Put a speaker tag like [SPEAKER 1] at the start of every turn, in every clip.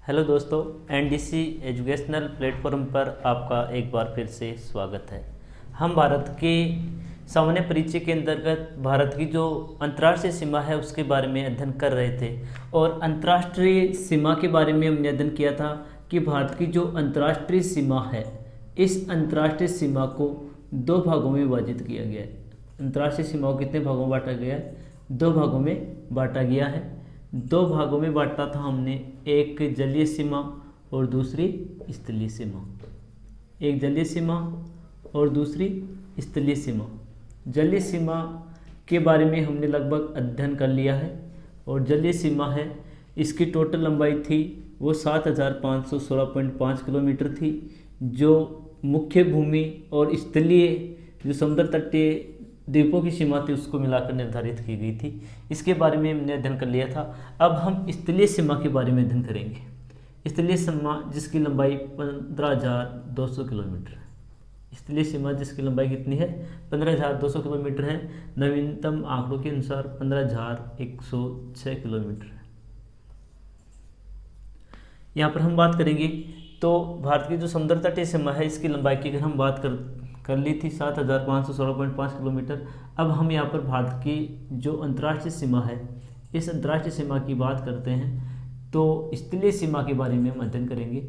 [SPEAKER 1] Hello दोस्तों, NDC educational platform पर आपका एक बार फिर से स्वागत है। हम भारत के सामान्य परिचय के अंतर्गत भारत की जो अंतर्राष्ट्रीय सीमा है उसके बारे में अध्ययन कर रहे थे और अंतर्राष्ट्रीय सीमा के बारे में हमने अध्ययन किया था कि भारत की जो अंतर्राष्ट्रीय सीमा है, इस अंतर्राष्ट्रीय सीमा को दो भागों में विभाजित किया गया है। अंतर्राष्ट्रीय सीमा को कितने भागों में बांटा गया है? दो भागों में बांटा गया है। दो भागों में बांटा था हमने, एक जलीय सीमा और दूसरी स्थलीय सीमा। एक जलीय सीमा और दूसरी स्थलीय सीमा। जलीय सीमा के बारे में हमने लगभग अध्ययन कर लिया है और जलीय सीमा है, इसकी टोटल लंबाई थी वो 7516.5 किलोमीटर थी, जो मुख्य भूमि और स्थलीय जो समुद्र तटीय द्वीपों की सीमा थी उसको मिलाकर निर्धारित की गई थी। इसके बारे में हमने अध्ययन कर लिया था। अब हम स्थलीय सीमा के बारे में अध्ययन करेंगे। स्थलीय सीमा जिसकी लंबाई 15,200 किलोमीटर है। स्थलीय सीमा जिसकी लंबाई कितनी है? 15,200 किलोमीटर है। नवीनतम आंकड़ों के अनुसार 15,106 किलोमीटर है। यहाँ पर हम बात करेंगे तो भारत की जो समुद्र तटीय सीमा है, इसकी लंबाई की अगर हम बात कर ली थी 7516.5 किलोमीटर। अब हम यहाँ पर भारत की जो अंतर्राष्ट्रीय सीमा है, इस अंतर्राष्ट्रीय सीमा की बात करते हैं तो स्थलीय सीमा के बारे में हम अध्ययन करेंगे।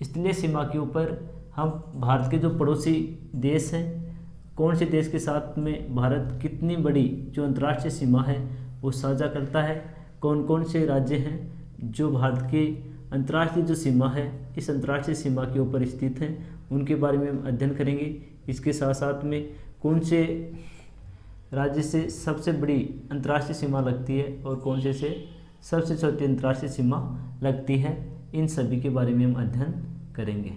[SPEAKER 1] स्थलीय सीमा के ऊपर हम भारत के जो पड़ोसी देश हैं, कौन से देश के साथ में भारत कितनी बड़ी जो अंतर्राष्ट्रीय सीमा है वो साझा करता है, कौन कौन से राज्य हैं जो भारत के अंतर्राष्ट्रीय जो सीमा है, इस अंतर्राष्ट्रीय सीमा के ऊपर स्थित हैं, उनके बारे में हम अध्ययन करेंगे। इसके साथ साथ में कौन से राज्य से सबसे बड़ी अंतर्राष्ट्रीय सीमा लगती है और कौन से सबसे छोटी अंतर्राष्ट्रीय सीमा लगती है, इन सभी के बारे में हम अध्ययन करेंगे।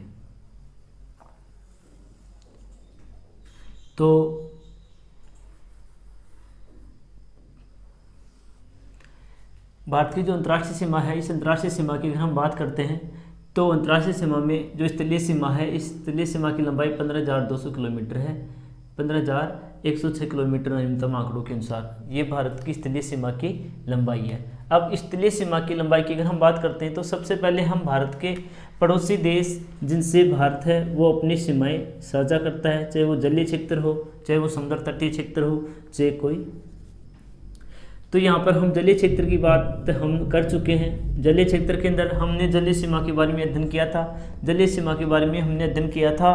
[SPEAKER 1] तो भारत की जो अंतर्राष्ट्रीय सीमा है, इस अंतर्राष्ट्रीय सीमा की अगर हम बात करते हैं तो अंतर्राष्ट्रीय सीमा में जो स्थलीय सीमा है, इस स्थलीय सीमा की लंबाई 15,200 किलोमीटर है। 15,106 किलोमीटर नवीनतम आंकड़ों के अनुसार ये भारत की स्थलीय सीमा की लंबाई है। अब स्थलीय सीमा की लंबाई की अगर हम बात करते हैं तो सबसे पहले हम भारत के पड़ोसी देश जिनसे भारत है वो अपनी सीमाएं साझा करता है, चाहे वो जलीय क्षेत्र हो, चाहे वो समुद्र तटीय क्षेत्र हो, चाहे कोई। तो यहाँ पर हम जलीय क्षेत्र की बात हम कर चुके हैं। जलीय क्षेत्र के अंदर हमने जलीय सीमा के बारे में अध्ययन किया था। जलीय सीमा के बारे में हमने अध्ययन किया था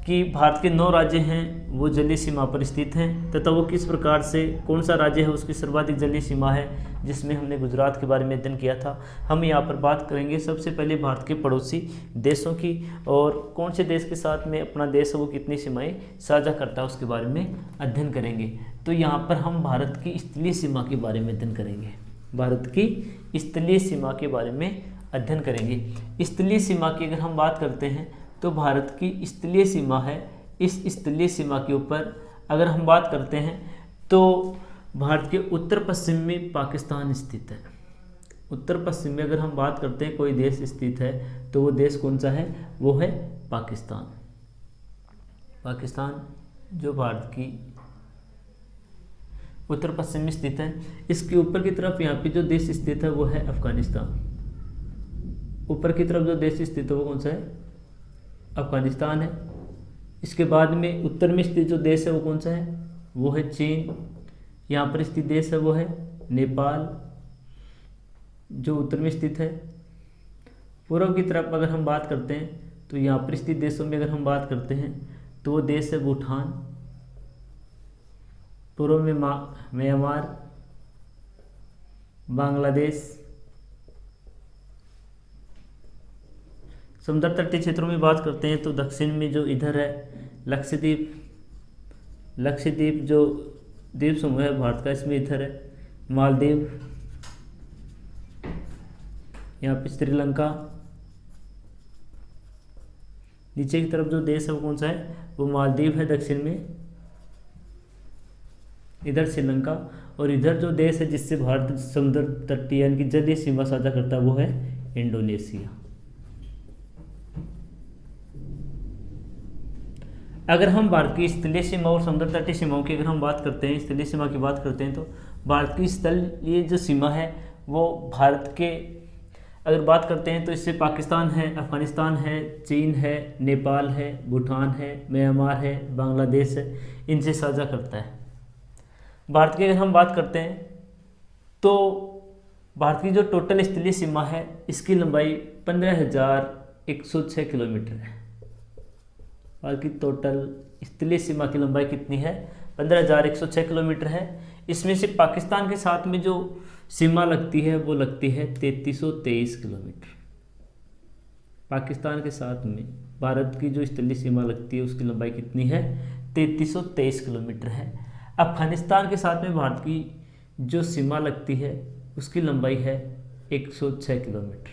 [SPEAKER 1] कि भारत के 9 राज्य हैं वो जलीय सीमा पर स्थित हैं तथा वो किस प्रकार से, कौन सा राज्य है उसकी सर्वाधिक जलीय सीमा है, जिसमें हमने गुजरात के बारे में अध्ययन किया था। हम यहाँ पर बात करेंगे सबसे पहले भारत के पड़ोसी देशों की और कौन से देश के साथ में अपना देश है वो कितनी सीमाएँ साझा करता है उसके बारे में अध्ययन करेंगे। तो यहाँ पर हम भारत की स्थलीय सीमा के बारे में अध्ययन करेंगे। भारत की स्थलीय सीमा के बारे में अध्ययन करेंगे। स्थलीय सीमा की अगर हम बात करते हैं तो भारत की स्थलीय सीमा है, इस स्थलीय सीमा के ऊपर अगर हम बात करते हैं तो भारत के उत्तर पश्चिम में पाकिस्तान स्थित है। उत्तर पश्चिम में अगर हम बात करते हैं कोई देश स्थित है तो वो देश कौन सा है? वो है पाकिस्तान। पाकिस्तान जो भारत की उत्तर पश्चिम में स्थित है। इसके ऊपर की तरफ यहाँ पे जो देश स्थित है वो है अफगानिस्तान। ऊपर की तरफ जो देश स्थित है वो कौन सा है? अफगानिस्तान है। इसके बाद में उत्तर में स्थित जो देश है वो कौन सा है? वो है चीन। यहाँ पर स्थित देश है वो है नेपाल, जो उत्तर में स्थित है। पूर्व की तरफ अगर हम बात करते हैं तो यहाँ पर स्थित देशों में अगर हम बात करते हैं तो वो देश है भूटान। पूर्व में म्यांमार, बांग्लादेश। समुद्र तटीय क्षेत्रों में बात करते हैं तो दक्षिण में जो इधर है लक्षद्वीप। लक्षद्वीप जो द्वीप समूह है भारत का, इसमें इधर है मालदीव। यहाँ पे श्रीलंका। नीचे की तरफ जो देश है वो कौन सा है? वो मालदीव है दक्षिण में, इधर श्रीलंका। और इधर जो देश है जिससे भारत समुद्र तटीय यानी कि जलीय सीमा साझा करता है वो है इंडोनेशिया। अगर हम भारत की स्थलीय सीमा और समुद्र तटीय सीमाओं की अगर हम बात करते हैं, स्थलीय सीमा की बात करते हैं तो भारत की स्थलीय जो सीमा है वो भारत के अगर बात करते हैं तो इससे पाकिस्तान है, अफ़गानिस्तान है, चीन है, नेपाल है, भूटान है, म्यांमार है, बांग्लादेश है, इनसे साझा करता है। भारत की अगर हम बात करते हैं तो भारत की जो टोटल स्थलीय सीमा है इसकी लंबाई 15,106 किलोमीटर है। भारत की टोटल स्थलीय सीमा की लंबाई कितनी है? 15,106 किलोमीटर है। इसमें से पाकिस्तान के साथ में जो सीमा लगती है वो लगती है 3323 किलोमीटर। पाकिस्तान के साथ में भारत की जो स्थलीय सीमा लगती है उसकी लंबाई कितनी है? 3323 किलोमीटर है। अफगानिस्तान के साथ में भारत की जो सीमा लगती है उसकी लंबाई है 106 किलोमीटर।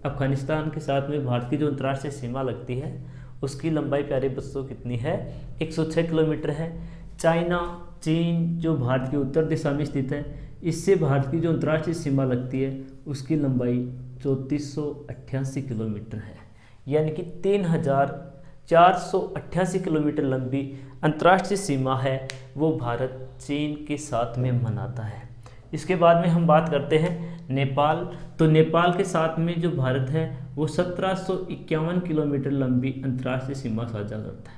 [SPEAKER 1] अफगानिस्तान के साथ में भारत की जो अंतर्राष्ट्रीय सीमा लगती है उसकी लंबाई प्यारे बच्चों कितनी है? 106 किलोमीटर है। चाइना, चीन जो भारत की उत्तर दिशा में स्थित है, इससे भारत की जो अंतर्राष्ट्रीय सीमा लगती है उसकी लंबाई 3488 किलोमीटर है। यानी कि 3488 किलोमीटर लंबी अंतर्राष्ट्रीय सीमा है वो भारत चीन के साथ में मनाता है। इसके बाद में हम बात करते हैं नेपाल। तो नेपाल के साथ में जो भारत है वो 1751 किलोमीटर लंबी अंतर्राष्ट्रीय सीमा साझा करता है।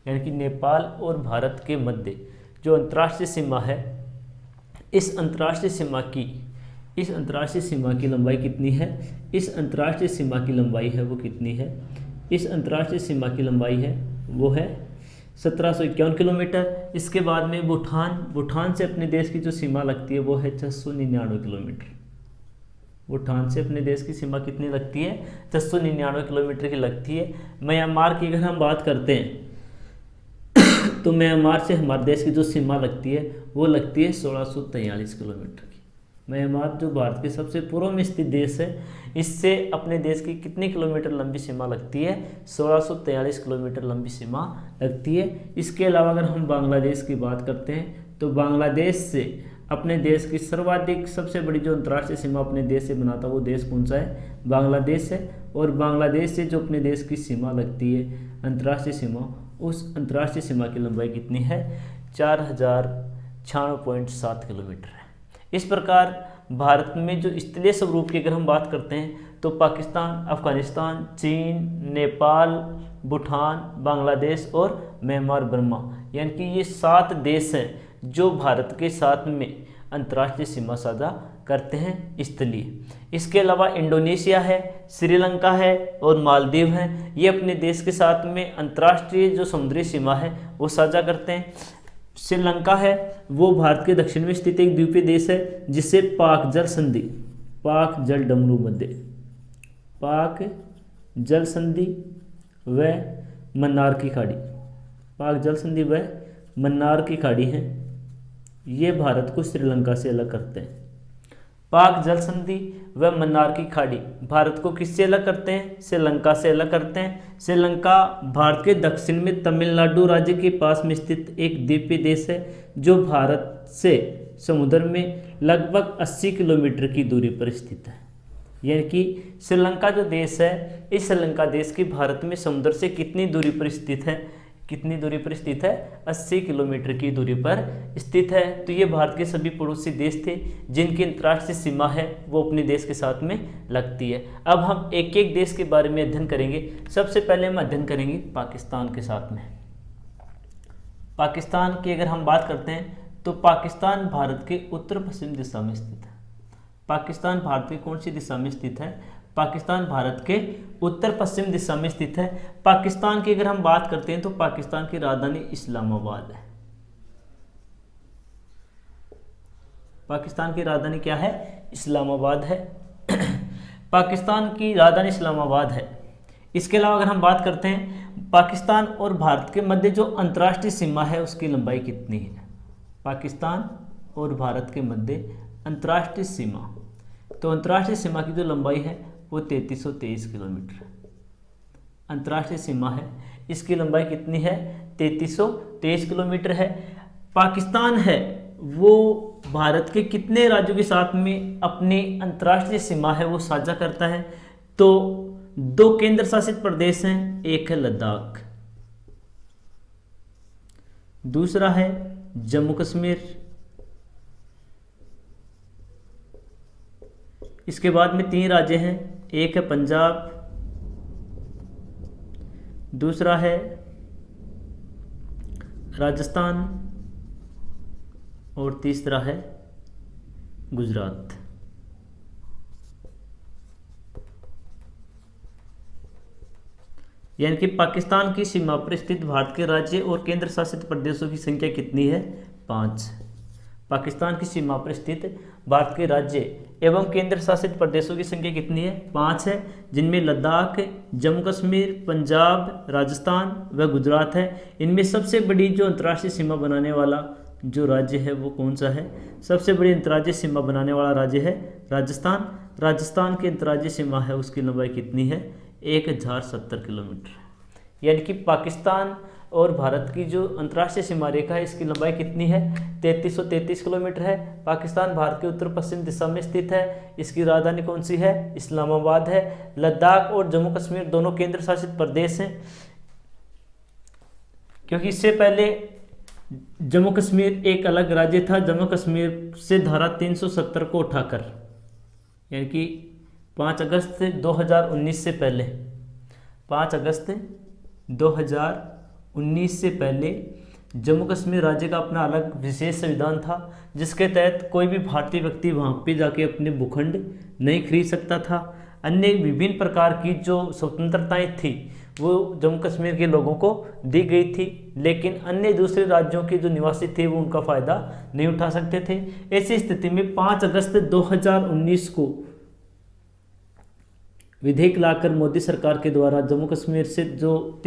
[SPEAKER 1] यानी कि नेपाल और भारत के मध्य जो अंतर्राष्ट्रीय सीमा है, इस अंतर्राष्ट्रीय सीमा की लंबाई कितनी है? इस अंतर्राष्ट्रीय सीमा की लंबाई है वो कितनी है? इस अंतर्राष्ट्रीय सीमा की लंबाई है वो है 1751 किलोमीटर। इसके बाद में भूटान से अपने देश की जो सीमा लगती है वो है 699 किलोमीटर। भूटान से अपने देश की सीमा कितनी लगती है? 699 किलोमीटर की लगती है। म्यांमार की अगर हम बात करते हैं तो म्यांमार से हमारे देश की जो सीमा लगती है वो लगती है 1643 किलोमीटर की। म्यांमार जो भारत के सबसे पूर्व में स्थित देश है, इससे अपने देश की कितने किलोमीटर लंबी सीमा लगती है? 1643 किलोमीटर लंबी सीमा लगती है। इसके अलावा अगर हम बांग्लादेश की बात करते हैं तो बांग्लादेश से अपने देश की सर्वाधिक सबसे बड़ी जो अंतर्राष्ट्रीय सीमा अपने देश से बनाता है वो देश कौन सा है? बांग्लादेश है। और बांग्लादेश से जो अपने देश की सीमा लगती है अंतर्राष्ट्रीय सीमा, उस अंतर्राष्ट्रीय सीमा की लंबाई कितनी है? 4096.7 किलोमीटर है। इस प्रकार भारत में जो स्थलीय स्वरूप की अगर हम बात करते हैं तो पाकिस्तान, अफगानिस्तान, चीन, नेपाल, भूटान, बांग्लादेश और म्यांमार बर्मा, यानी कि ये 7 देश हैं जो भारत के साथ में अंतर्राष्ट्रीय सीमा साझा करते हैं स्थलीय। इसके अलावा इंडोनेशिया है, श्रीलंका है और मालदीव हैं। ये अपने देश के साथ में अंतर्राष्ट्रीय जो समुद्री सीमा है वो साझा करते हैं। श्रीलंका है वो भारत के दक्षिण में स्थित एक द्वीपीय देश है जिसे पाक जल संधि, पाक जल डमरू मध्य, पाक जल संधि व मन्नार की खाड़ी, पाक जल संधि व मन्नार की खाड़ी हैं, ये भारत को श्रीलंका से अलग करते हैं। पाक जल संधि व मन्नार की खाड़ी भारत को किससे अलग करते हैं? श्रीलंका से अलग करते हैं। श्रीलंका भारत के दक्षिण में तमिलनाडु राज्य के पास में स्थित एक द्वीपीय देश है जो भारत से समुद्र में लगभग 80 किलोमीटर की दूरी पर स्थित है। यानी कि श्रीलंका जो देश है, इस श्रीलंका देश की भारत में समुद्र से कितनी दूरी पर स्थित है? कितनी दूरी पर स्थित है? 80 किलोमीटर की दूरी पर स्थित है। तो ये भारत के सभी पड़ोसी देश थे जिनकी अंतर्राष्ट्रीय सीमा है वो अपने देश के साथ में लगती है। अब हम एक एक देश के बारे में अध्ययन करेंगे। सबसे पहले हम अध्ययन करेंगे पाकिस्तान के साथ में। पाकिस्तान की अगर हम बात करते हैं तो पाकिस्तान भारत के उत्तर पश्चिम दिशा में स्थित है। पाकिस्तान भारत की कौन सी दिशा में स्थित है? पाकिस्तान भारत के उत्तर पश्चिम दिशा में स्थित है। पाकिस्तान की अगर हम बात करते हैं तो पाकिस्तान की राजधानी इस्लामाबाद है। पाकिस्तान की राजधानी क्या है? इस्लामाबाद है। पाकिस्तान की राजधानी इस्लामाबाद है। इसके अलावा अगर हम बात करते हैं पाकिस्तान और भारत के मध्य जो अंतर्राष्ट्रीय सीमा है उसकी लंबाई कितनी है? पाकिस्तान और भारत के मध्य अंतर्राष्ट्रीय सीमा, तो अंतर्राष्ट्रीय सीमा की जो लंबाई है वो 3323 किलोमीटर है। अंतर्राष्ट्रीय सीमा है, इसकी लंबाई कितनी है? 3323 किलोमीटर है। पाकिस्तान है वो भारत के कितने राज्यों के साथ में अपनी अंतर्राष्ट्रीय सीमा है वो साझा करता है? तो 2 केंद्र शासित प्रदेश हैं, एक है लद्दाख, दूसरा है जम्मू कश्मीर। इसके बाद में 3 राज्य हैं, एक है पंजाब, दूसरा है राजस्थान और तीसरा है गुजरात। यानी कि पाकिस्तान की सीमा पर स्थित भारत के राज्य और केंद्र शासित प्रदेशों की संख्या कितनी है? 5। पाकिस्तान की सीमा पर स्थित भारत के राज्य एवं केंद्र शासित प्रदेशों की संख्या कितनी है? 5 है, जिनमें लद्दाख, जम्मू कश्मीर, पंजाब, राजस्थान व गुजरात है। इनमें सबसे बड़ी जो अंतर्राष्ट्रीय सीमा बनाने वाला जो राज्य है वो कौन सा है? सबसे बड़ी अंतर्राज्यीय सीमा बनाने वाला राज्य है राजस्थान। राजस्थान की अंतर्राज्यीय सीमा है, उसकी लंबाई कितनी है? 1070 किलोमीटर। यानी कि पाकिस्तान और भारत की जो अंतर्राष्ट्रीय सीमा रेखा है इसकी लंबाई कितनी है? 3333 किलोमीटर है। पाकिस्तान भारत के उत्तर पश्चिम दिशा में स्थित है। इसकी राजधानी कौन सी है? इस्लामाबाद है। लद्दाख और जम्मू कश्मीर दोनों केंद्र शासित प्रदेश हैं, क्योंकि इससे पहले जम्मू कश्मीर एक अलग राज्य था। जम्मू कश्मीर से धारा 370 को उठाकर, यानी कि 5 अगस्त 2019 से पहले, 5 अगस्त 2019 से पहले जम्मू कश्मीर राज्य का अपना अलग विशेष संविधान था, जिसके तहत कोई भी भारतीय व्यक्ति वहाँ पे जाके अपने भूखंड नहीं खरीद सकता था। अन्य विभिन्न प्रकार की जो स्वतंत्रताएं थी वो जम्मू कश्मीर के लोगों को दी गई थी, लेकिन अन्य दूसरे राज्यों के जो निवासी थे वो उनका फ़ायदा नहीं उठा सकते थे। ऐसी स्थिति में 5 अगस्त 2019 को विधेयक लाकर मोदी सरकार के द्वारा जम्मू कश्मीर से जो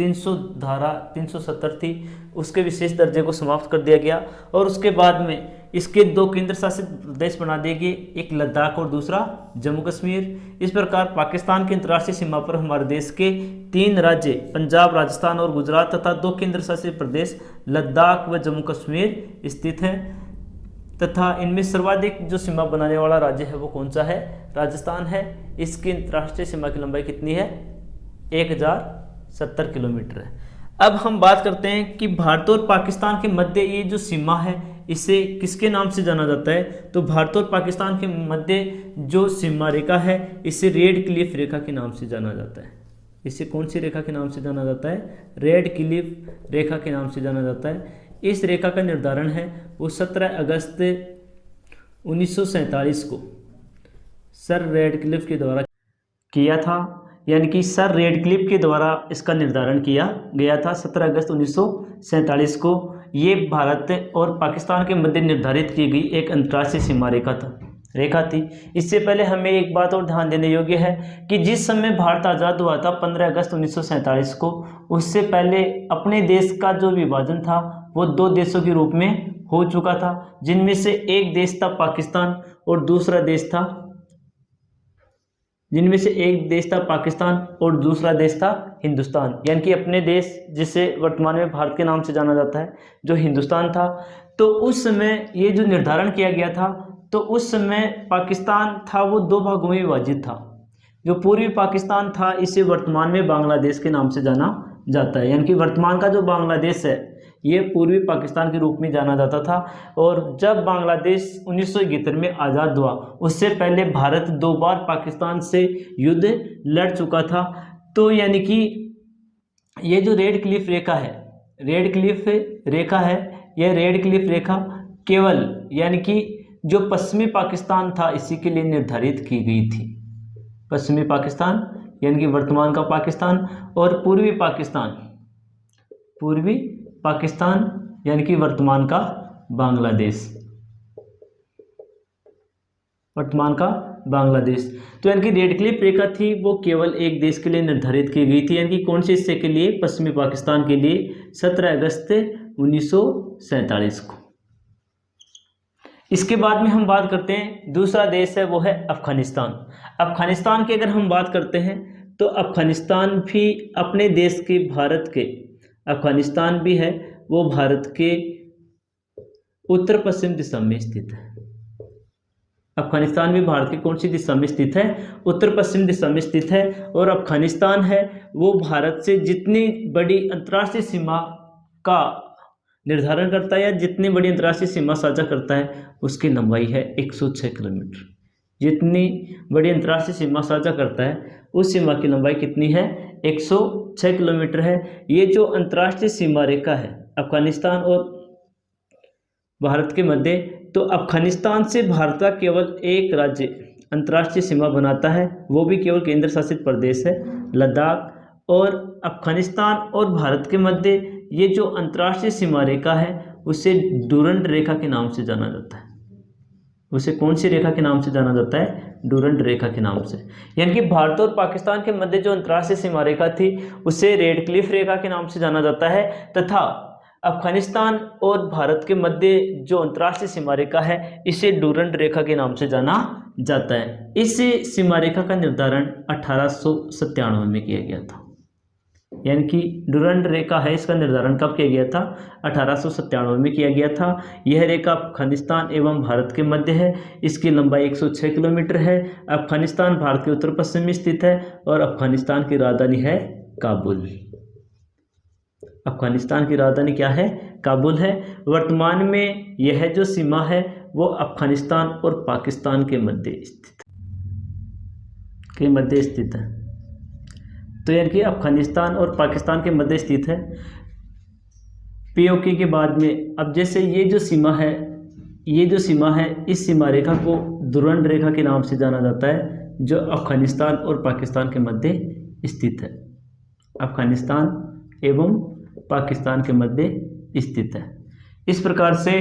[SPEAKER 1] धारा 370 थी उसके विशेष दर्जे को समाप्त कर दिया गया, और उसके बाद में इसके 2 केंद्र शासित प्रदेश बना दिए गए, एक लद्दाख और दूसरा जम्मू कश्मीर। इस प्रकार पाकिस्तान की अंतर्राष्ट्रीय सीमा पर हमारे देश के 3 राज्य पंजाब, राजस्थान और गुजरात तथा 2 केंद्र शासित प्रदेश लद्दाख व जम्मू कश्मीर स्थित हैं, तथा इनमें सर्वाधिक जो सीमा बनाने वाला राज्य है वो कौन सा है? राजस्थान है। इसकी अंतर्राष्ट्रीय सीमा की लंबाई कितनी है? 1070 किलोमीटर है। अब हम बात करते हैं कि भारत और पाकिस्तान के मध्य ये जो सीमा है इसे किसके नाम से जाना जाता है? तो भारत और पाकिस्तान के मध्य जो सीमा रेखा है इसे रेड क्लिफ रेखा के नाम से जाना जाता है। इसे कौन सी रेखा के नाम से जाना जाता है? रेड क्लिफ रेखा के नाम से जाना जाता है। इस रेखा का निर्धारण है वो 17 अगस्त 1947 को सर रेडक्लिफ के द्वारा किया था। यानी कि सर रेडक्लिफ के द्वारा इसका निर्धारण किया गया था 17 अगस्त 1947 को। ये भारत और पाकिस्तान के मध्य निर्धारित की गई एक अंतर्राष्ट्रीय सीमा रेखा थी। इससे पहले हमें एक बात और ध्यान देने योग्य है कि जिस समय भारत आज़ाद हुआ था 15 अगस्त 1947 को, उससे पहले अपने देश का जो विभाजन था वो 2 देशों के रूप में हो चुका था, जिनमें से एक देश था पाकिस्तान और दूसरा देश था हिंदुस्तान। यानी कि अपने देश जिसे वर्तमान में भारत के नाम से जाना जाता है जो हिंदुस्तान था। तो उस समय ये जो निर्धारण किया गया था, तो उस समय पाकिस्तान था वो 2 भागों में विभाजित था। जो पूर्वी पाकिस्तान था इसे वर्तमान में बांग्लादेश के नाम से जाना जाता है। यानी कि वर्तमान का जो बांग्लादेश है ये पूर्वी पाकिस्तान के रूप में जाना जाता था। और जब बांग्लादेश 1971 में आज़ाद हुआ, उससे पहले भारत 2 बार पाकिस्तान से युद्ध लड़ चुका था। तो यानी कि ये जो रेड क्लिफ रेखा है, यह रेड क्लिफ रेखा केवल यानी कि जो पश्चिमी पाकिस्तान था इसी के लिए निर्धारित की गई थी। पश्चिमी पाकिस्तान यानी कि वर्तमान का पाकिस्तान, और पूर्वी पाकिस्तान यानी कि वर्तमान का बांग्लादेश। तो यानी कि रेड क्लिफ रेखा थी वो केवल एक देश के लिए निर्धारित की गई थी। यानी कि कौन से हिस्से के लिए? पश्चिमी पाकिस्तान के लिए 17 अगस्त 1947 को। इसके बाद में हम बात करते हैं दूसरा देश है वो है अफगानिस्तान। अफगानिस्तान की अगर हम बात करते हैं तो अफगानिस्तान भी अपने देश के अफगानिस्तान भी है वो भारत के उत्तर पश्चिम दिशा में स्थित है। अफगानिस्तान भी भारत की कौन सी दिशा में स्थित है? उत्तर पश्चिम दिशा में स्थित है। और अफगानिस्तान है वो भारत से जितनी बड़ी अंतर्राष्ट्रीय सीमा का निर्धारण करता है या जितनी बड़ी अंतर्राष्ट्रीय सीमा साझा करता है उसकी लंबाई है 106 किलोमीटर। जितनी बड़ी अंतर्राष्ट्रीय सीमा साझा करता है उस सीमा की लंबाई कितनी है, 106 किलोमीटर है। ये जो अंतर्राष्ट्रीय सीमा रेखा है अफगानिस्तान और भारत के मध्य, तो अफगानिस्तान से भारत का केवल एक राज्य अंतर्राष्ट्रीय सीमा बनाता है, वो भी केवल केंद्र शासित प्रदेश है लद्दाख। और अफगानिस्तान और भारत के मध्य ये जो अंतर्राष्ट्रीय सीमा रेखा है उसे डूरंड रेखा के नाम से जाना जाता है। उसे कौन सी रेखा के नाम से जाना जाता है, डूरंड रेखा के नाम से। यानी कि भारत और पाकिस्तान के मध्य जो अंतर्राष्ट्रीय सीमा रेखा थी उसे रेडक्लिफ रेखा के नाम से जाना जाता है, तथा अफगानिस्तान और भारत के मध्य जो अंतर्राष्ट्रीय सीमा रेखा है इसे डूरंड रेखा के नाम से जाना जाता है। इस सीमा रेखा का निर्धारण 1897 में किया गया था। यानी कि डूरंड रेखा है, इसका निर्धारण कब किया गया था, 1897 में किया गया था। यह रेखा अफगानिस्तान एवं भारत के मध्य है। इसकी लंबाई 106 किलोमीटर है। अफगानिस्तान भारत के उत्तर पश्चिम में स्थित है और अफगानिस्तान की राजधानी है काबुल। अफगानिस्तान की राजधानी क्या है, काबुल है। वर्तमान में यह जो सीमा है वो अफगानिस्तान और पाकिस्तान के मध्य स्थित है। तो यानी कि अफगानिस्तान और पाकिस्तान के मध्य स्थित है। पीओके के बाद में अब जैसे ये जो सीमा है इस सीमा रेखा को डूरंड रेखा के नाम से जाना जाता है, जो अफगानिस्तान और पाकिस्तान के मध्य स्थित है। अफगानिस्तान एवं पाकिस्तान के मध्य स्थित है। इस प्रकार से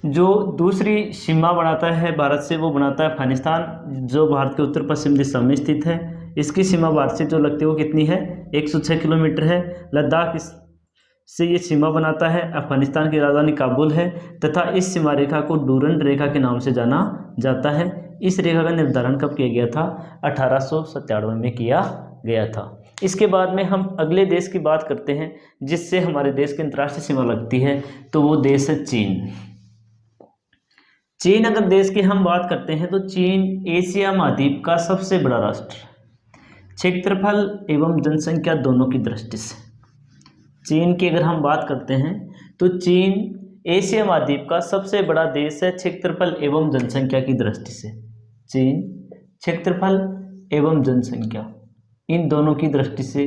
[SPEAKER 1] जो दूसरी सीमा बनाता है भारत से वो बनाता है अफगानिस्तान, जो भारत के उत्तर पश्चिम दिशा में स्थित है। इसकी सीमा भारत से जो लगती है वो कितनी है, 106 किलोमीटर है। लद्दाख से ये सीमा बनाता है। अफगानिस्तान की राजधानी काबुल है तथा इस सीमा रेखा को डूरंड रेखा के नाम से जाना जाता है। इस रेखा का निर्धारण कब किया गया था, 1897 में किया गया था। इसके बाद में हम अगले देश की बात करते हैं जिससे हमारे देश की अंतर्राष्ट्रीय सीमा लगती है, तो वो देश है चीन। चीन अगर देश की हम बात करते हैं तो चीन एशिया महाद्वीप का सबसे बड़ा राष्ट्र, क्षेत्रफल एवं जनसंख्या दोनों की दृष्टि से। चीन की अगर हम बात करते हैं तो चीन एशिया महाद्वीप का सबसे बड़ा देश है क्षेत्रफल एवं जनसंख्या की दृष्टि से। चीन क्षेत्रफल एवं जनसंख्या इन दोनों की दृष्टि से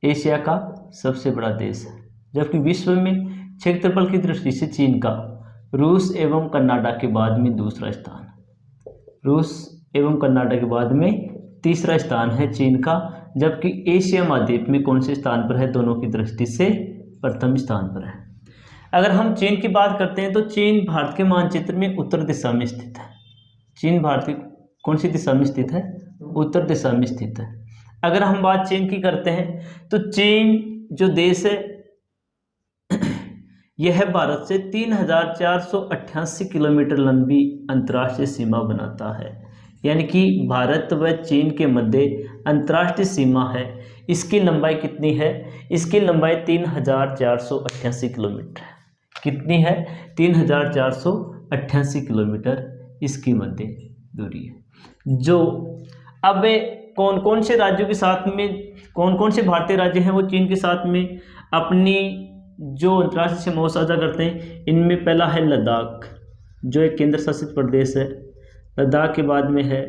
[SPEAKER 1] एशिया का सबसे बड़ा देश है, जबकि विश्व में क्षेत्रफल की दृष्टि से चीन का रूस एवं कनाडा के बाद में दूसरा स्थान, रूस एवं कनाडा के बाद में तीसरा स्थान है चीन का, जबकि एशिया महाद्वीप में कौन से स्थान पर है, दोनों की दृष्टि से प्रथम स्थान पर है। अगर हम चीन की बात करते हैं तो चीन भारत के मानचित्र में उत्तर दिशा में स्थित है। चीन भारत की कौन सी दिशा में स्थित है, उत्तर दिशा में स्थित है। अगर हम बात चीन की करते हैं तो चीन जो देश है यह भारत से 3488 किलोमीटर लंबी अंतर्राष्ट्रीय सीमा बनाता है। यानी कि भारत व चीन के मध्य अंतर्राष्ट्रीय सीमा है। इसकी लंबाई कितनी है, इसकी लंबाई 3488 किलोमीटर है। कितनी है, 3488 किलोमीटर इसकी मध्य दूरी है। जो अब कौन कौन से राज्यों के साथ में, कौन कौन से भारतीय राज्य हैं वो चीन के साथ में अपनी जो अंतर्राष्ट्रीय सीमा साझा करते हैं, इनमें पहला है लद्दाख, जो एक केंद्र शासित प्रदेश है। लद्दाख के बाद में है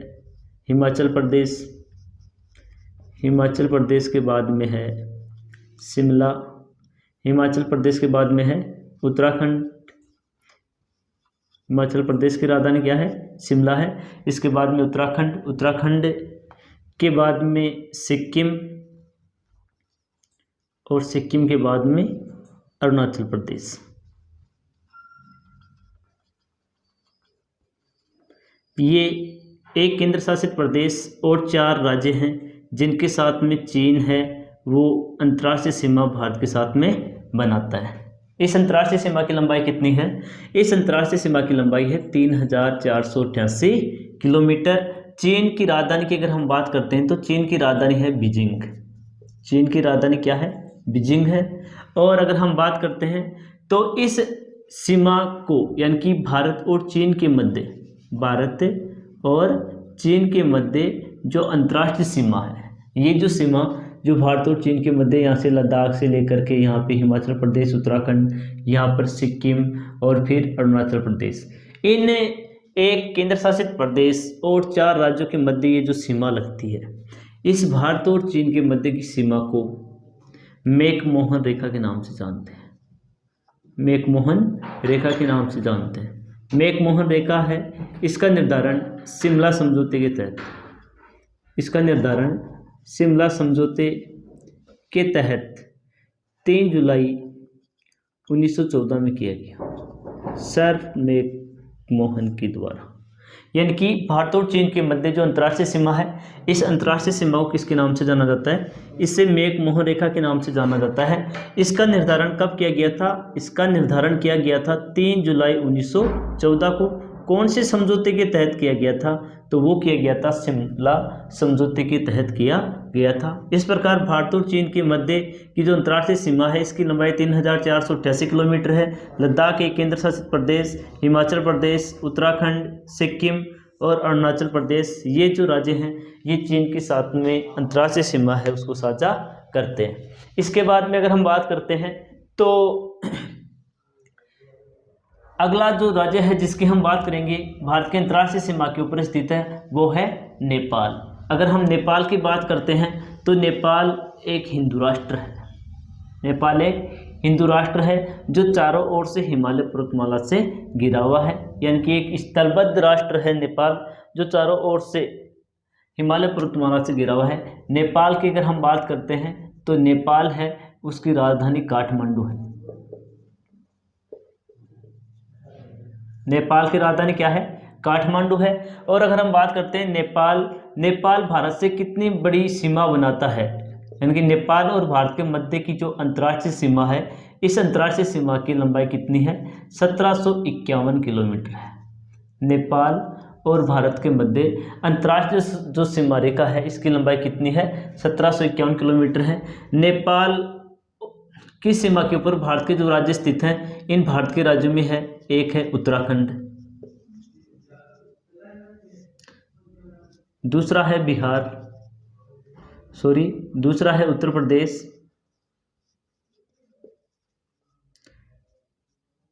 [SPEAKER 1] हिमाचल प्रदेश, हिमाचल प्रदेश के बाद में है शिमला, हिमाचल प्रदेश के बाद में है उत्तराखंड। हिमाचल प्रदेश की राजधानी क्या है, शिमला है। इसके बाद में उत्तराखंड, उत्तराखंड के बाद में सिक्किम और सिक्किम के बाद में अरुणाचल प्रदेश। ये एक केंद्र शासित प्रदेश और 4 राज्य हैं जिनके साथ में चीन है वो अंतर्राष्ट्रीय सीमा भारत के साथ में बनाता है। इस अंतर्राष्ट्रीय सीमा की लंबाई कितनी है, इस अंतर्राष्ट्रीय सीमा की लंबाई है 3488 किलोमीटर। चीन की राजधानी की अगर हम बात करते हैं तो चीन की राजधानी है बीजिंग। चीन की राजधानी क्या है, बीजिंग है। और अगर हम बात करते हैं तो इस सीमा को यानी कि भारत और चीन के मध्य, भारत और चीन के मध्य जो अंतर्राष्ट्रीय सीमा है, ये जो सीमा जो भारत और चीन के मध्य, यहाँ से लद्दाख से लेकर के यहाँ पे हिमाचल प्रदेश, उत्तराखंड, यहाँ पर सिक्किम और फिर अरुणाचल प्रदेश, इन एक केंद्र शासित प्रदेश और 4 राज्यों के मध्य ये जो सीमा लगती है, इस भारत और चीन के मध्य की सीमा को मैकमोहन रेखा के नाम से जानते हैं। मैकमोहन रेखा के नाम से जानते हैं। मैकमोहन रेखा है, इसका निर्धारण शिमला समझौते के तहत, इसका निर्धारण शिमला समझौते के तहत 3 जुलाई 1914 में किया गया, सर मैकमोहन के द्वारा। यानी कि भारत और चीन के मध्य जो अंतर्राष्ट्रीय सीमा है, इस अंतर्राष्ट्रीय सीमा को किसके नाम से जाना जाता है? इसे मैकमोहन रेखा के नाम से जाना जाता है। इसका निर्धारण कब किया गया था? इसका निर्धारण किया गया था 3 जुलाई 1914 को। कौन से समझौते के तहत किया गया था? तो वो किया गया था शिमला समझौते के तहत किया गया था। इस प्रकार भारत और चीन के मध्य की जो अंतर्राष्ट्रीय सीमा है, इसकी लंबाई 3488 किलोमीटर है। लद्दाख एक केंद्र शासित प्रदेश, हिमाचल प्रदेश, उत्तराखंड, सिक्किम और अरुणाचल प्रदेश, ये जो राज्य हैं ये चीन के साथ में अंतर्राष्ट्रीय सीमा है उसको साझा करते हैं। इसके बाद में अगर हम बात करते हैं तो अगला जो राज्य है जिसकी हम बात करेंगे भारत के अंतर्राष्ट्रीय सीमा के ऊपर स्थित है, वो है नेपाल। अगर हम नेपाल की बात करते हैं तो नेपाल एक हिंदू राष्ट्र है। नेपाल एक हिंदू राष्ट्र है जो चारों ओर से हिमालय पर्वतमाला से घिरा हुआ है, यानी कि एक स्थलबद्ध राष्ट्र है नेपाल जो चारों ओर से हिमालय पर्वतमाला से घिरा हुआ है। नेपाल की अगर हम बात करते हैं तो नेपाल है, उसकी राजधानी काठमांडू है। नेपाल की राजधानी क्या है? काठमांडू है। और अगर हम बात करते हैं नेपाल भारत से कितनी बड़ी सीमा बनाता है, यानी कि नेपाल और भारत के मध्य की जो अंतर्राष्ट्रीय सीमा है, इस अंतर्राष्ट्रीय सीमा की लंबाई कितनी है? 1751 किलोमीटर है। नेपाल और भारत के मध्य अंतर्राष्ट्रीय जो सीमा रेखा है, इसकी लंबाई कितनी है? 1751 किलोमीटर है। नेपाल की सीमा के ऊपर भारत के जो राज्य स्थित हैं, इन भारत के राज्यों में है, एक है उत्तराखंड, दूसरा है दूसरा है उत्तर प्रदेश,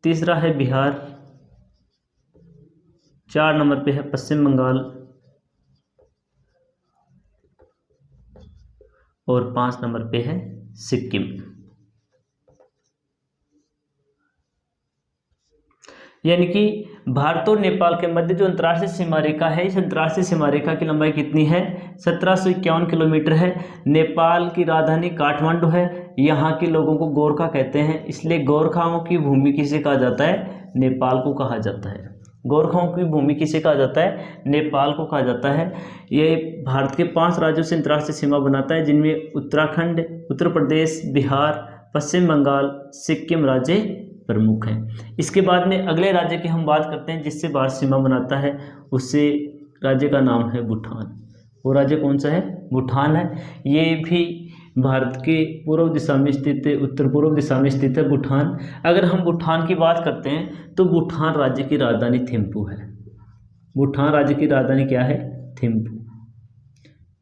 [SPEAKER 1] तीसरा है बिहार, 4 नंबर पे है पश्चिम बंगाल और 5 नंबर पे है सिक्किम। यानी कि भारत और नेपाल के मध्य जो अंतर्राष्ट्रीय सीमा रेखा है, इस अंतर्राष्ट्रीय सीमा रेखा की लंबाई कितनी है? 1751 किलोमीटर है। नेपाल की राजधानी काठमांडू है। यहाँ के लोगों को गोरखा कहते हैं, इसलिए गोरखाओं की भूमि किसे कहा जाता है? नेपाल को कहा जाता है। गोरखाओं की भूमि किसे कहा जाता है? नेपाल को कहा जाता है। ये भारत के 5 राज्यों से अंतर्राष्ट्रीय सीमा बनाता है, जिनमें उत्तराखंड, उत्तर प्रदेश, बिहार, पश्चिम बंगाल, सिक्किम राज्य प्रमुख हैं। इसके बाद में अगले राज्य की हम बात करते हैं जिससे भारत सीमा बनाता है, उससे राज्य का नाम है भूटान। वो राज्य कौन सा है? भूटान है। ये भी भारत के पूर्व दिशा में स्थित है, उत्तर पूर्व दिशा में स्थित है भूटान। अगर हम भूटान की बात करते हैं तो भूटान राज्य की राजधानी थिम्पू है। भूटान राज्य की राजधानी क्या है? थिम्पू।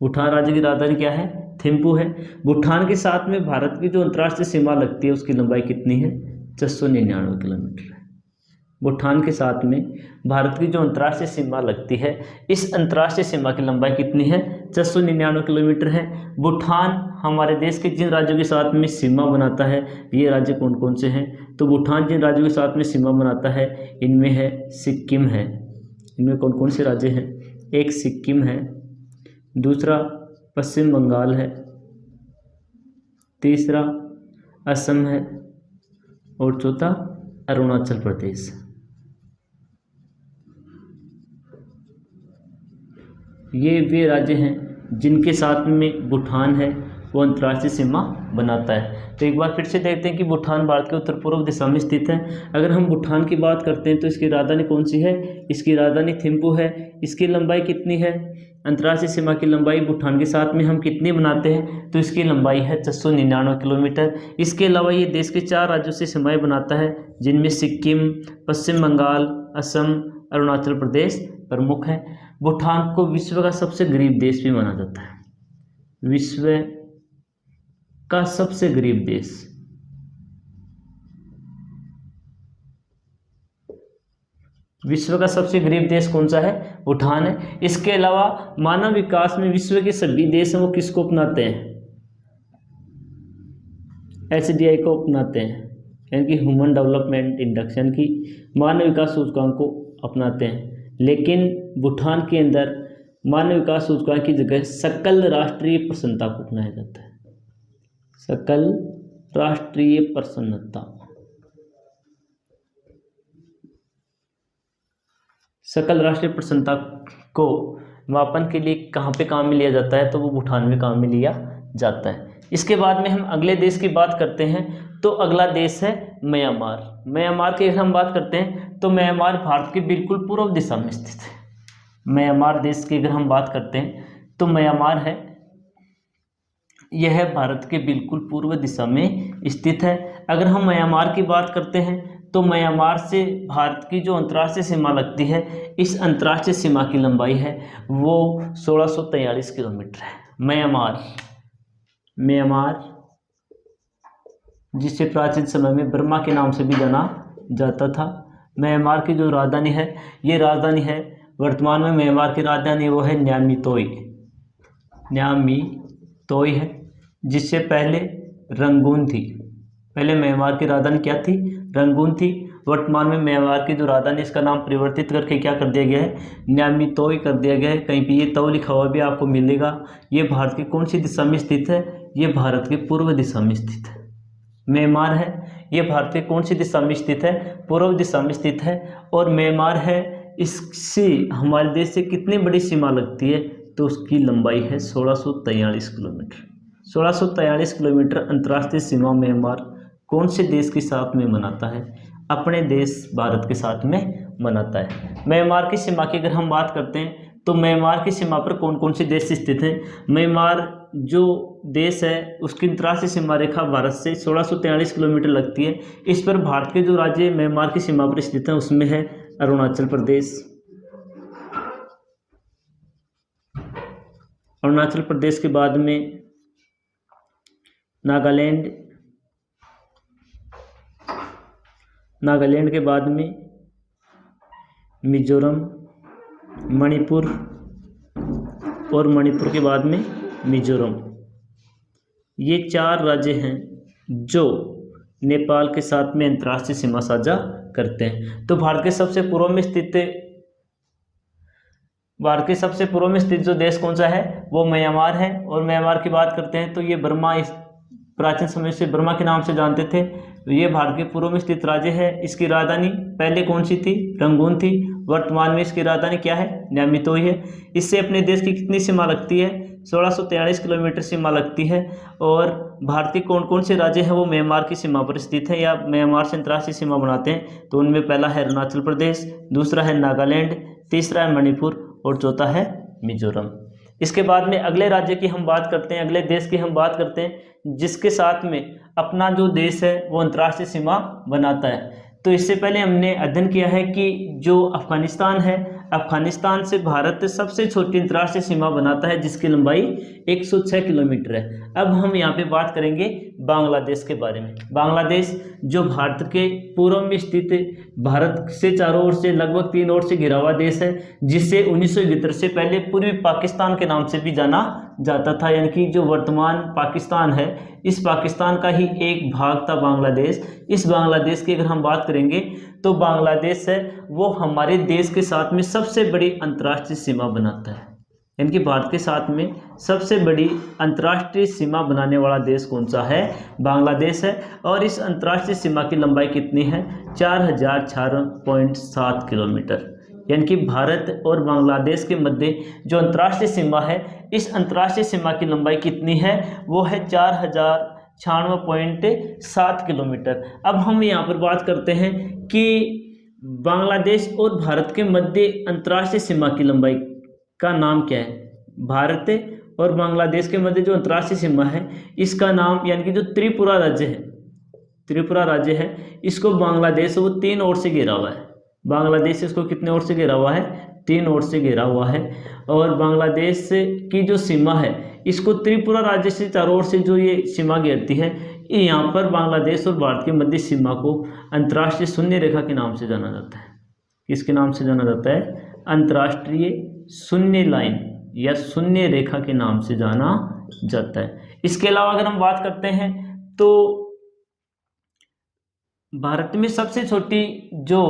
[SPEAKER 1] भूटान राज्य की राजधानी क्या है? थिम्पू है। भूटान के साथ में भारत की जो अंतर्राष्ट्रीय सीमा लगती है उसकी लंबाई कितनी है? 699 किलोमीटर है। भूटान के साथ में भारत की जो अंतर्राष्ट्रीय सीमा लगती है, इस अंतर्राष्ट्रीय सीमा की लंबाई कितनी है? 699 किलोमीटर है। भूटान हमारे देश के जिन राज्यों के साथ में सीमा बनाता है, ये राज्य कौन कौन से हैं? तो भूटान जिन राज्यों के साथ में सीमा बनाता है, इनमें है सिक्किम है। इनमें कौन कौन से राज्य हैं? एक सिक्किम है, दूसरा पश्चिम बंगाल है, तीसरा असम है और चौथा अरुणाचल प्रदेश। ये वे राज्य हैं जिनके साथ में भूटान है वो अंतर्राष्ट्रीय सीमा बनाता है। तो एक बार फिर से देखते हैं कि भूटान भारत के उत्तर पूर्व दिशा में स्थित है। अगर हम भूटान की बात करते हैं तो इसकी राजधानी कौन सी है? इसकी राजधानी थिम्पू है। इसकी लंबाई कितनी है? अंतर्राष्ट्रीय सीमा की लंबाई भूटान के साथ में हम कितनी बनाते हैं? तो इसकी लंबाई है 699 किलोमीटर। इसके अलावा ये देश के 4 राज्यों से सीमाएँ बनाता है, जिनमें सिक्किम, पश्चिम बंगाल, असम, अरुणाचल प्रदेश प्रमुख है। भूटान को विश्व का सबसे गरीब देश भी माना जाता है। विश्व का सबसे गरीब देश। विश्व का सबसे गरीब देश कौन सा है? भूटान है। इसके अलावा मानव विकास में विश्व के सभी देश हैं वो किसको अपनाते हैं? HDI को अपनाते हैं, यानी कि ह्यूमन डेवलपमेंट इंडेक्स, यानी कि मानव विकास सूचकांक को अपनाते हैं। लेकिन भूटान के अंदर मानव विकास सूचकांक की जगह सकल राष्ट्रीय प्रसन्नता को अपनाया जाता है। सकल राष्ट्रीय प्रसन्नता, सकल राष्ट्रीय प्रसन्नता को मापन के लिए कहाँ पे काम में लिया जाता है? तो वो भूटान में काम में लिया जाता है। इसके बाद में हम अगले देश की बात करते हैं, तो अगला देश है म्यांमार। म्यांमार की अगर हम बात करते हैं तो म्यांमार भारत के बिल्कुल पूर्व दिशा में स्थित है। म्यांमार देश की अगर हम बात करते हैं तो म्यांमार है, यह भारत के बिल्कुल पूर्व दिशा में स्थित है। अगर हम म्यांमार की बात करते हैं तो म्यांमार से भारत की जो अंतर्राष्ट्रीय सीमा लगती है, इस अंतर्राष्ट्रीय सीमा की लंबाई है वो 1643 किलोमीटर है। म्यांमार जिसे प्राचीन समय में बर्मा के नाम से भी जाना जाता था। म्यांमार की जो राजधानी है, ये राजधानी है वर्तमान में म्यांमार की राजधानी वो है न्यामीतोई है, जिससे पहले रंगून थी। पहले म्यांमार की राजधानी क्या थी? रंगून थी। वर्तमान में म्यांमार की जो राजधानी, इसका नाम परिवर्तित करके क्या कर दिया गया है? न्यामीतोई कर दिया गया है। कहीं पे ये तो लिखा हुआ भी आपको मिलेगा। ये भारत की कौन सी दिशा में स्थित है? ये भारत के पूर्व दिशा में स्थित है। म्यांमार है, ये भारत के कौन सी दिशा में स्थित है? पूर्व दिशा में स्थित है। और म्यांमार है, इससे हमारे देश से कितनी बड़ी सीमा लगती है? तो उसकी लंबाई है 1643 किलोमीटर। 1643 किलोमीटर अंतर्राष्ट्रीय सीमा म्यांमार कौन से देश के साथ में मनाता है? अपने देश भारत के साथ में मनाता है। म्यांमार की सीमा की अगर हम बात करते हैं तो म्यांमार की सीमा पर कौन कौन से देश स्थित हैं? म्यांमार जो देश है उसकी अंतर्राष्ट्रीय सीमा रेखा भारत से 1643 किलोमीटर लगती है। इस पर भारत के जो राज्य म्यांमार की सीमा पर स्थित हैं उसमें है अरुणाचल प्रदेश, अरुणाचल प्रदेश के बाद में नागालैंड, नागालैंड के बाद में मिजोरम, मणिपुर और मणिपुर के बाद में मिजोरम। ये 4 राज्य हैं जो नेपाल के साथ में अंतर्राष्ट्रीय सीमा साझा करते हैं। तो भारत के सबसे पूर्व में स्थित जो देश कौन सा है? वो म्यांमार है। और म्यांमार की बात करते हैं तो ये बर्मा, इस प्राचीन समय से बर्मा के नाम से जानते थे। ये भारत के पूर्व में स्थित राज्य है। इसकी राजधानी पहले कौन सी थी? रंगून थी। वर्तमान में इसकी राजधानी क्या है? न्यामीतोई है। इससे अपने देश की कितनी सीमा लगती है? 1643 किलोमीटर सीमा लगती है। और भारत के कौन कौन से राज्य हैं वो म्यांमार की सीमा पर स्थित है या म्यांमार से अंतर्राष्ट्रीय सीमा बनाते हैं? तो उनमें पहला है अरुणाचल प्रदेश, दूसरा है नागालैंड, तीसरा है मणिपुर और चौथा है मिजोरम। इसके बाद में अगले राज्य की हम बात करते हैं, अगले देश की हम बात करते हैं जिसके साथ में अपना जो देश है वो अंतर्राष्ट्रीय सीमा बनाता है। तो इससे पहले हमने अध्ययन किया है कि जो अफगानिस्तान है, अफगानिस्तान से भारत सबसे छोटी अंतर्राष्ट्रीय सीमा बनाता है जिसकी लंबाई 106 किलोमीटर है। अब हम यहाँ पे बात करेंगे बांग्लादेश के बारे में। बांग्लादेश जो भारत के पूर्व में स्थित, भारत से चारों ओर से लगभग 3 ओर से घिरा हुआ देश है, जिसे 1971 से पहले पूर्वी पाकिस्तान के नाम से भी जाना जाता था, यानी कि जो वर्तमान पाकिस्तान है इस पाकिस्तान का ही एक भाग था बांग्लादेश। इस बांग्लादेश की अगर हम बात करेंगे तो बांग्लादेश है वो हमारे देश के साथ में सबसे बड़ी अंतर्राष्ट्रीय सीमा बनाता है, यानी कि भारत के साथ में सबसे बड़ी अंतर्राष्ट्रीय सीमा बनाने वाला देश कौन सा है? बांग्लादेश है। और इस अंतर्राष्ट्रीय सीमा की लंबाई कितनी है? 4004.7 किलोमीटर। यानी कि भारत और बांग्लादेश के मध्य जो अंतर्राष्ट्रीय सीमा है, इस अंतर्राष्ट्रीय सीमा की लंबाई कितनी है? वो है 4096.7 किलोमीटर। अब हम यहाँ पर बात करते हैं कि बांग्लादेश और भारत के मध्य अंतर्राष्ट्रीय सीमा की लंबाई का नाम क्या है? भारत और बांग्लादेश के मध्य जो अंतर्राष्ट्रीय सीमा है इसका नाम, यानी कि जो त्रिपुरा राज्य है, त्रिपुरा राज्य है, इसको बांग्लादेश वो 3 ओर से घेरा हुआ है। बांग्लादेश इसको कितने ओर से घेरा हुआ है? 3 ओर से घेरा हुआ है। और बांग्लादेश की जो सीमा है इसको त्रिपुरा राज्य से चारों ओर से जो ये सीमा घेरती है, यहाँ पर बांग्लादेश और भारत के मध्य सीमा को अंतर्राष्ट्रीय शून्य रेखा के नाम से जाना जाता है। इसके नाम से जाना जाता है अंतर्राष्ट्रीय शून्य लाइन या शून्य रेखा के नाम से जाना जाता है। इसके अलावा अगर हम बात करते हैं तो भारत में सबसे छोटी जो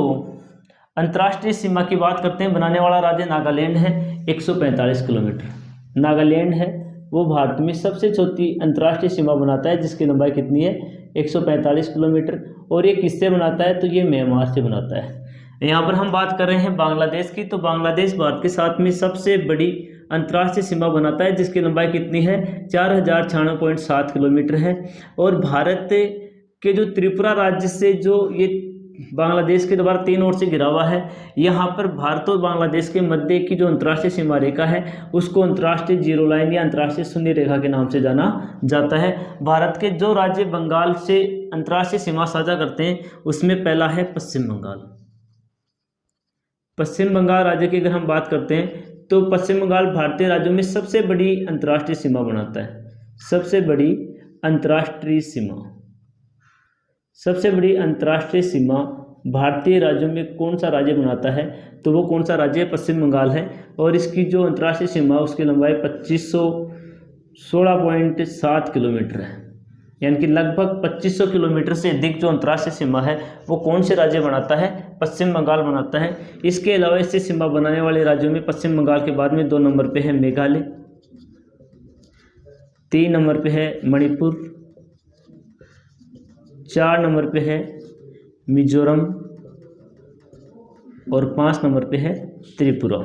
[SPEAKER 1] अंतर्राष्ट्रीय सीमा की बात करते हैं, बनाने वाला राज्य नागालैंड है, 145 किलोमीटर। नागालैंड है वो भारत में सबसे छोटी अंतर्राष्ट्रीय सीमा बनाता है, जिसकी लंबाई कितनी है, 145 किलोमीटर। और ये किससे बनाता है, तो ये म्यांमार से बनाता है। यहाँ पर हम बात कर रहे हैं बांग्लादेश की, तो बांग्लादेश भारत के साथ में सबसे बड़ी अंतर्राष्ट्रीय सीमा बनाता है, जिसकी लंबाई कितनी है, 4096.7 किलोमीटर है। और भारत के जो त्रिपुरा राज्य से जो ये बांग्लादेश के द्वारा 3 ओर से घिरा हुआ है, यहाँ पर भारत और बांग्लादेश के मध्य की जो अंतर्राष्ट्रीय सीमा रेखा है उसको अंतर्राष्ट्रीय जीरो लाइन या अंतर्राष्ट्रीय शून्य रेखा के नाम से जाना जाता है। भारत के जो राज्य बंगाल से अंतर्राष्ट्रीय सीमा साझा करते हैं उसमें पहला है पश्चिम बंगाल। पश्चिम बंगाल राज्य की अगर हम बात करते हैं तो पश्चिम बंगाल भारतीय राज्यों में सबसे बड़ी अंतर्राष्ट्रीय सीमा बनाता है। सबसे बड़ी अंतर्राष्ट्रीय सीमा भारतीय राज्यों में कौन सा राज्य बनाता है, तो वो कौन सा राज्य है, पश्चिम बंगाल है। और इसकी जो अंतर्राष्ट्रीय सीमा उसकी लंबाई 2516.7 किलोमीटर है, यानी कि लगभग 2500 किलोमीटर से अधिक जो अंतर्राष्ट्रीय सीमा है वो कौन से राज्य बनाता है, पश्चिम बंगाल बनाता है। इसके अलावा इससे सीमा बनाने वाले राज्यों में पश्चिम बंगाल के बाद में 2 नंबर पे है मेघालय, 3 नंबर पे है मणिपुर, 4 नंबर पे है मिजोरम और 5 नंबर पे है त्रिपुरा।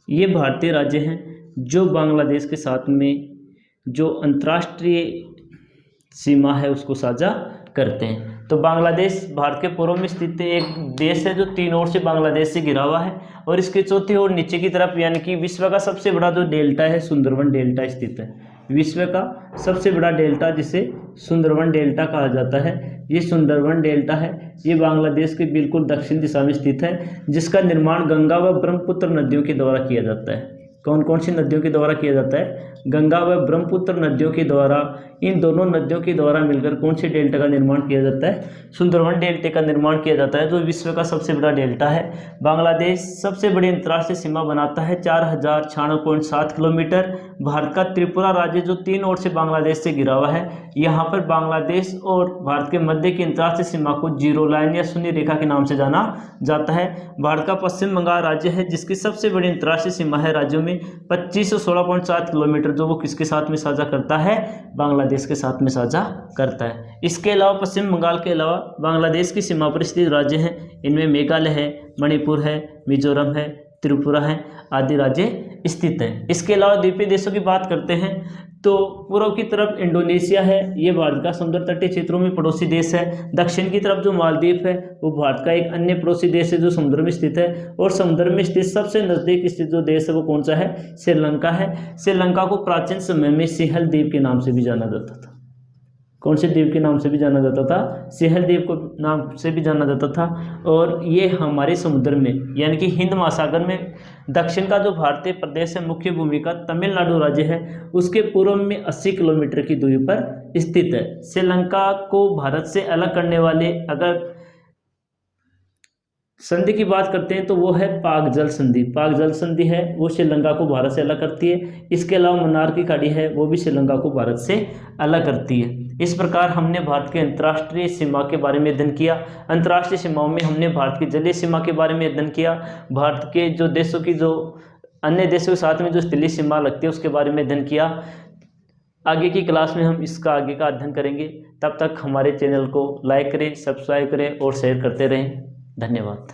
[SPEAKER 1] ये भारतीय राज्य हैं जो बांग्लादेश के साथ में जो अंतर्राष्ट्रीय सीमा है उसको साझा करते हैं। तो बांग्लादेश भारत के पूर्व में स्थित एक देश है जो 3 ओर से बांग्लादेश से घिरा हुआ है, और इसके चौथी ओर नीचे की तरफ यानी कि विश्व का सबसे बड़ा जो डेल्टा है सुंदरवन डेल्टा स्थित है। विश्व का सबसे बड़ा डेल्टा जिसे सुंदरवन डेल्टा कहा जाता है, ये सुंदरवन डेल्टा है, ये बांग्लादेश के बिल्कुल दक्षिण दिशा में स्थित है, जिसका निर्माण गंगा व ब्रह्मपुत्र नदियों के द्वारा किया जाता है। कौन कौन सी नदियों के द्वारा किया जाता है, गंगा व ब्रह्मपुत्र नदियों के द्वारा। इन दोनों नदियों के द्वारा मिलकर कौन से डेल्टा का निर्माण किया जाता है, सुंदरवन डेल्टा का निर्माण किया जाता है, जो विश्व का सबसे बड़ा डेल्टा है। बांग्लादेश सबसे बड़ी अंतर्राष्ट्रीय सीमा बनाता है 4096.7 किलोमीटर। भारत का त्रिपुरा राज्य जो 3 ओर से बांग्लादेश से घिरा हुआ है, यहाँ पर बांग्लादेश और भारत के मध्य की अंतर्राष्ट्रीय सीमा को जीरो लाइन या शून्य रेखा के नाम से जाना जाता है। भारत का पश्चिम बंगाल राज्य है जिसकी सबसे बड़ी अंतर्राष्ट्रीय सीमा है राज्यों में 2516.7 किलोमीटर, जो वो किसके साथ में साझा करता है, बांग्लादेश के साथ में साझा करता है। इसके अलावा पश्चिम बंगाल के अलावा बांग्लादेश की सीमा पर स्थित राज्य हैं, इनमें मेघालय है, मणिपुर है, मिजोरम है, त्रिपुरा है आदि राज्य स्थित हैं। इसके अलावा द्वीपीय देशों की बात करते हैं तो पूर्व की तरफ इंडोनेशिया है, ये भारत का समुद्र तटीय क्षेत्रों में पड़ोसी देश है। दक्षिण की तरफ जो मालदीव है वो भारत का एक अन्य पड़ोसी देश है जो समुद्र में स्थित है। और समुद्र में स्थित सबसे नज़दीक स्थित जो देश है वो कौन सा है, श्रीलंका है। श्रीलंका को प्राचीन समय में सिंहल द्वीप के नाम से भी जाना जाता था। कौन से द्वीप के नाम से भी जाना जाता था, सिंहल द्वीप को नाम से भी जाना जाता था। और ये हमारे समुद्र में यानी कि हिंद महासागर में दक्षिण का जो भारतीय प्रदेश है, मुख्य भूमिका तमिलनाडु राज्य है, उसके पूर्व में 80 किलोमीटर की दूरी पर स्थित है। श्रीलंका को भारत से अलग करने वाले अगर संधि की बात करते हैं तो वो है पाक जल संधि। पाक जल संधि है वो श्रीलंका को भारत से अलग करती है। इसके अलावा मन्नार की खाड़ी है वो भी श्रीलंका को भारत से अलग करती है। इस प्रकार हमने भारत के अंतर्राष्ट्रीय सीमा के बारे में अध्ययन किया। अंतर्राष्ट्रीय सीमाओं में हमने भारत की जलीय सीमा के बारे में अध्ययन किया। भारत के जो देशों की जो अन्य देशों के साथ में जो स्थलीय सीमा लगती है उसके बारे में अध्ययन किया। आगे की क्लास में हम इसका आगे का अध्ययन करेंगे। तब तक हमारे चैनल को लाइक करें, सब्सक्राइब करें और शेयर करते रहें। धन्यवाद।